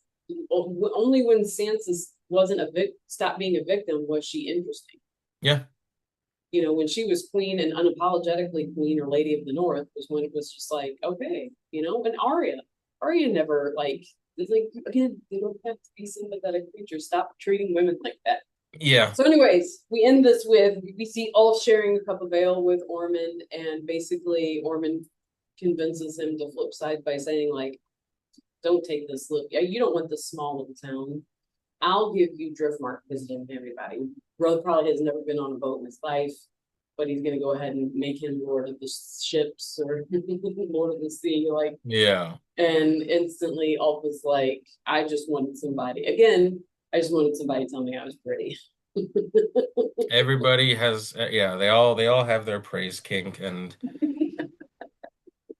only when Sansa wasn't stopped being a victim was she interesting. Yeah. You know, when she was queen and unapologetically queen or lady of the North was when it was just like, okay, you know, and Arya never like, it's like, again, they don't have to be sympathetic creatures. Stop treating women like that. Yeah. So, anyways, we end this with we see Ulf sharing a cup of ale with Ormond, and basically Ormond convinces him to flip side by saying, like, don't take this look. Yeah, you don't want this small little town. I'll give you Driftmark visiting everybody. Brother probably has never been on a boat in his life, but he's gonna go ahead and make him Lord of the ships or Lord of the sea, like. Yeah. And instantly, Ulf was like, "I just wanted somebody again. I just wanted somebody to tell me I was pretty." Everybody has yeah, they all have their praise kink, and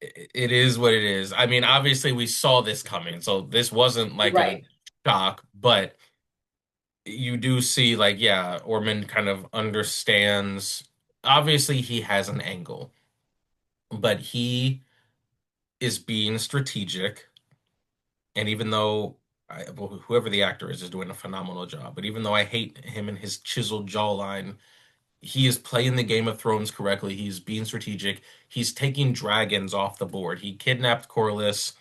it is what it is. I mean, obviously we saw this coming, so this wasn't like a Right. shock, but you do see like yeah, Ormond kind of understands. Obviously he has an angle, but he is being strategic. And even though well, whoever the actor is doing a phenomenal job, but even though I hate him and his chiseled jawline, he is playing the Game of Thrones correctly. He's being strategic. He's taking dragons off the board. He kidnapped Corlys.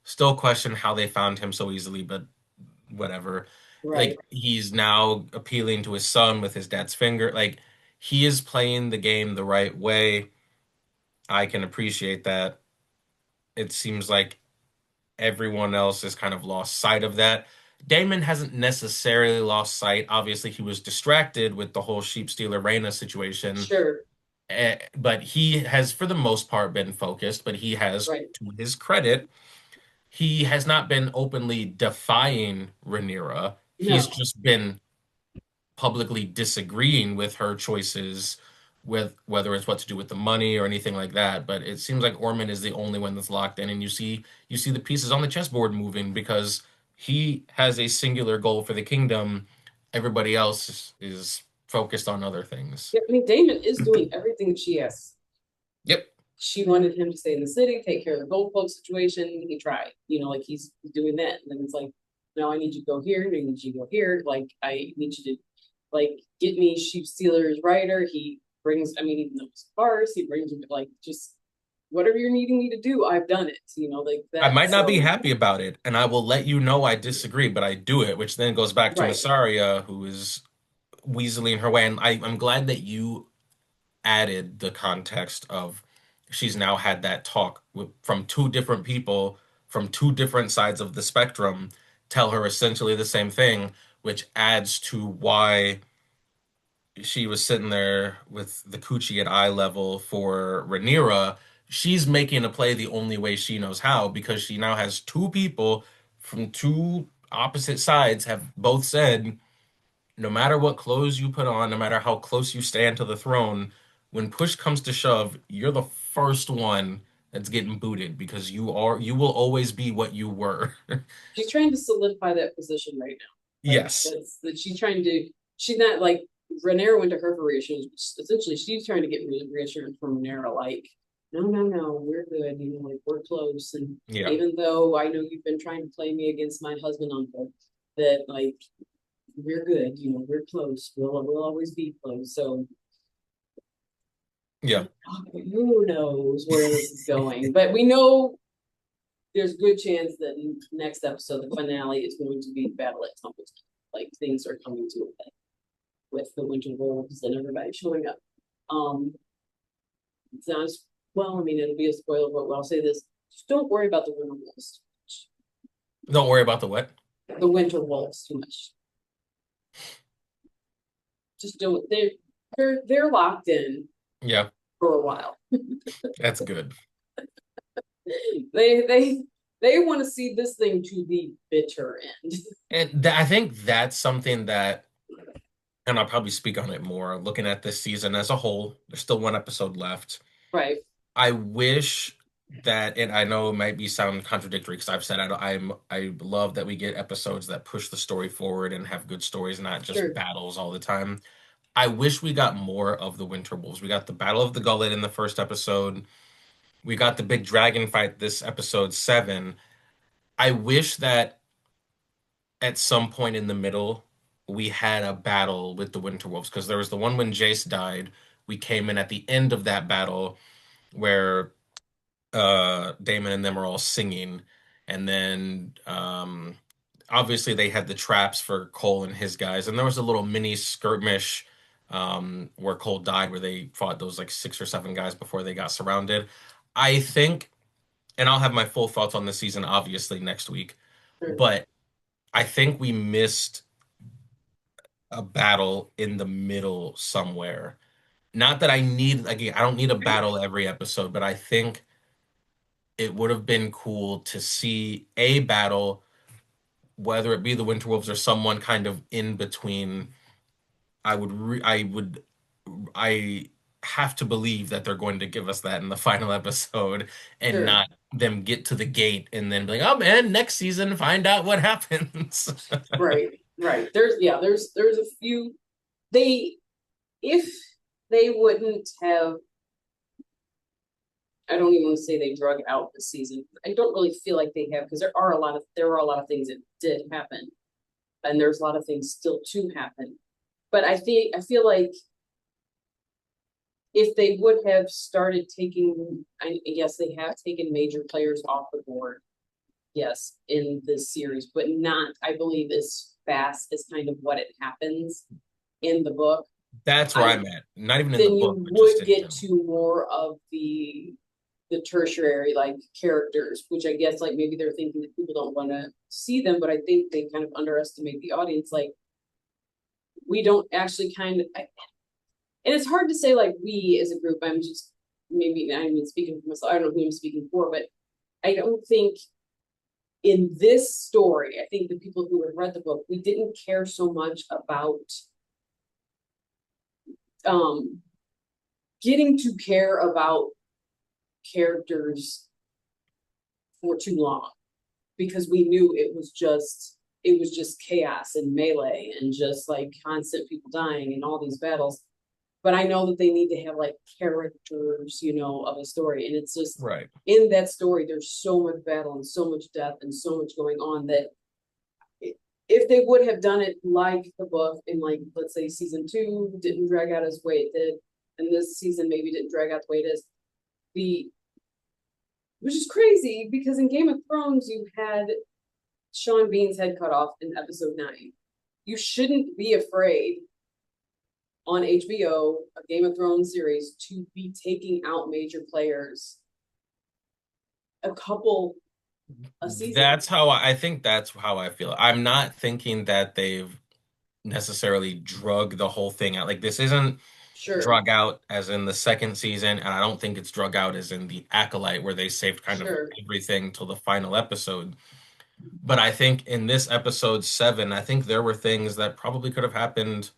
Still question how they found him so easily, but whatever. Right. Like he's now appealing to his son with his dad's finger. Like he is playing the game the right way. I can appreciate that. It seems like everyone else has kind of lost sight of that. Daemon hasn't necessarily lost sight. Obviously, he was distracted with the whole sheep stealer Rhaena situation. Sure. But he has, for the most part, been focused. But he has, Right. to his credit, he has not been openly defying Rhaenyra. He's No. just been publicly disagreeing with her choices, with whether it's what to do with the money or anything like that. But it seems like Ormond is the only one that's locked in, and you see the pieces on the chessboard moving because he has a singular goal for the kingdom. Everybody else is focused on other things. Yeah, I mean, Damon is doing everything she asks. Yep. She wanted him to stay in the city, take care of the gold cloak situation. He tried, you know, like he's doing that. And then it's like, no, I need you to go here. I need you to go here. Like, I need you to, like, get me sheep stealer's rider. He brings, I mean, even though it's farce, he brings him, like, just whatever you're needing me to do, I've done it, you know, like I that. might not be So, happy about it, and I will let you know I disagree, but I do it, which then goes back to right. Mysaria, who is weaseling her way. And I'm glad that you added the context of she's now had that talk from two different people from two different sides of the spectrum tell her essentially the same thing, which adds to why she was sitting there with the coochie at eye level for Rhaenyra. She's making a play the only way she knows how because she now has two people from two opposite sides have both said no matter what clothes you put on, no matter how close you stand to the throne, when push comes to shove, you're the first one that's getting booted because you will always be what you were. She's trying to solidify that position right now. Like, Yes. that's that she's trying to, she's not like, Rhaenyra went to her for reassurance. Essentially, she's trying to get reassurance from Rhaenyra, like, no, no, no, we're good. You know, like we're close. And Yeah. even though I know you've been trying to play me against my husband uncle, that like we're good. You know, we're close. We'll always be close. So Yeah. who knows where this is going? But we know there's a good chance that next episode, the finale, is going to be Battle at Templeton. like things are coming to a head with the winter wolves and everybody showing up. Um, it's not as well. I mean, it'll be a spoiler, but I'll say this: just don't worry about the winter wolves. Don't worry about the what? The winter wolves too much. Just don't. They're locked in Yeah, for a while. that's good. They they they want to see this thing to the bitter end. And I think that's something that, and I'll probably speak on it more, looking at this season as a whole. There's still one episode left. Right. I wish that, and I know it might be sound contradictory because I've said I love that we get episodes that push the story forward and have good stories, not just Sure. battles all the time. I wish we got more of the Winter Wolves. We got the Battle of the Gullet in the first episode. We got the big dragon fight this episode 7. I wish that at some point in the middle we had a battle with the Winter Wolves because there was the one when Jace died. We came in at the end of that battle where Daemon and them are all singing, and then obviously they had the traps for Cole and his guys, and there was a little mini skirmish where Cole died, where they fought those like 6 or 7 guys before they got surrounded. I think, and I'll have my full thoughts on the season obviously next week, Sure. but I think we missed a battle in the middle somewhere. Not that I need, again, I don't need a battle every episode, but I think it would have been cool to see a battle, whether it be the Winter Wolves or someone kind of in between. I have to believe that they're going to give us that in the final episode and Sure. not them get to the gate and then be like, oh man, next season, find out what happens. Right. Right. There's a few they if they wouldn't have I don't even want to say they drug out the season. I don't really feel like they have because there are a lot of things that did happen. And there's a lot of things still to happen. But I feel like if they would have started taking yes, they have taken major players off the board, yes, in this series, but not, I believe, as fast as kind of what it happens in the book. That's where I I'm at. Not even in the Then book, you but just would in get general. to more of the tertiary like characters, which I guess like maybe they're thinking that people don't want to see them, but I think they kind of underestimate the audience. Like we don't actually and it's hard to say like we as a group. I'm just maybe I mean speaking for myself. I don't know who I'm speaking for, but I don't think in this story, I think the people who have read the book, we didn't care so much about um getting to care about characters for too long because we knew it was just chaos and melee and just like constant people dying and all these battles. But I know that they need to have like characters, of a story. And it's just Right. in that story, there's so much battle and so much death and so much going on that if they would have done it like the book in like, let's say season 2 didn't drag out as way it did, and this season maybe didn't drag out the way it is, the which is crazy because in Game of Thrones you had Sean Bean's head cut off in episode 9. You shouldn't be afraid on HBO, a Game of Thrones series, to be taking out major players a couple a season. I think that's how I feel. I'm not thinking that they've necessarily drug the whole thing out. Like this isn't Sure, drug out as in the second season, and I don't think it's drug out as in the Acolyte where they saved kind of sure, everything till the final episode. But I think in this episode 7, I think there were things that probably could have happened,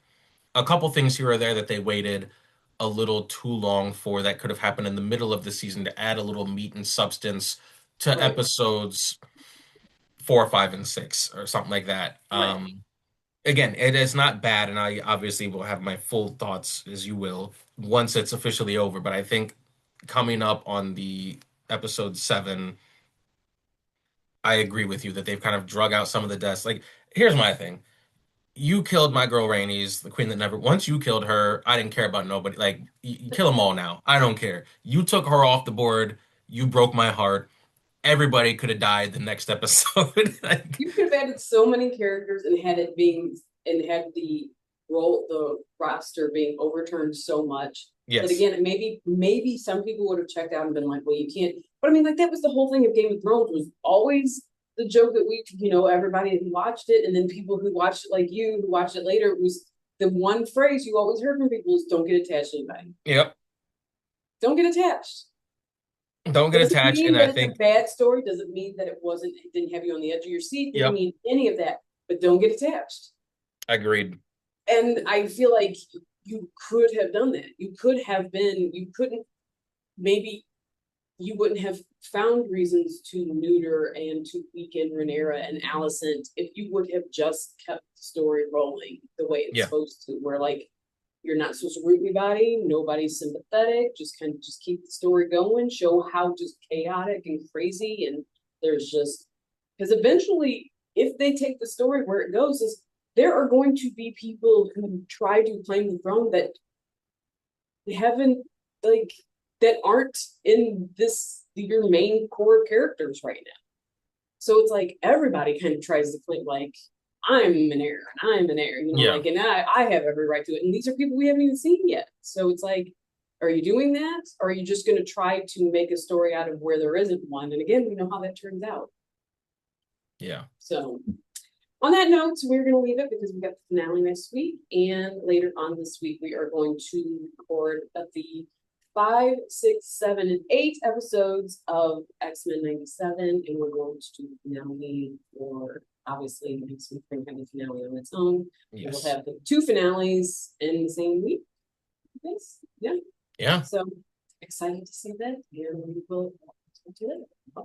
a couple things here or there that they waited a little too long for that could have happened in the middle of the season to add a little meat and substance to right, episodes 4, 5, and 6 or something like that. right. Again, it is not bad, and I obviously will have my full thoughts as you will once it's officially over. But I think coming up on the episode 7, I agree with you that they've kind of drug out some of the deaths. Like, here's my thing. You killed my girl Rhaenys, the queen that never. Once you killed her, I didn't care about nobody. Like, you kill them all now. I don't care. You took her off the board. You broke my heart. Everybody could have died the next episode. Like, You could have added so many characters and had it being and have the roster being overturned so much. But Yes. again, maybe some people would have checked out and been like, well, you can't. But I mean, like that was the whole thing of Game of Thrones, was always the joke that we, everybody who watched it, and then people who watched it, like you, who watched it later, was the one phrase you always heard from people is, don't get attached to anybody. Yep. Don't get attached. Don't get Doesn't attached. mean And that I it's a think, bad story. Doesn't mean that it didn't have you on the edge of your seat. Didn't yep, mean any of that. But don't get attached. agreed. And I feel like you could have done that. You couldn't, maybe you wouldn't have found reasons to neuter and to weaken Rhaenyra and Alicent if you would have just kept the story rolling the way it's Yeah. supposed to, where like you're not supposed to root anybody, nobody's sympathetic, just keep the story going, show how just chaotic and crazy, and there's just, because eventually if they take the story where it goes, is there are going to be people who try to claim the throne that haven't, like, that aren't in your main core characters right now. So it's like everybody kind of tries to claim, like, I'm an heir and I'm an heir, Yeah. like, and I have every right to it. And these are people we haven't even seen yet. So it's like, are you doing that? Or are you just going to try to make a story out of where there isn't one? And again, we know how that turns out. Yeah. So on that note, we're going to leave it because we got the finale next week. And later on this week, we are going to record the 5, 6, 7, and 8 episodes of X-Men 97. And we're going to do the finale for, obviously, next week. We're going to have the finale on its own. Yes. We'll have the 2 finales in the same week. Yes. Yeah. Yeah. So excited to see that. And we will talk to you later. Bye.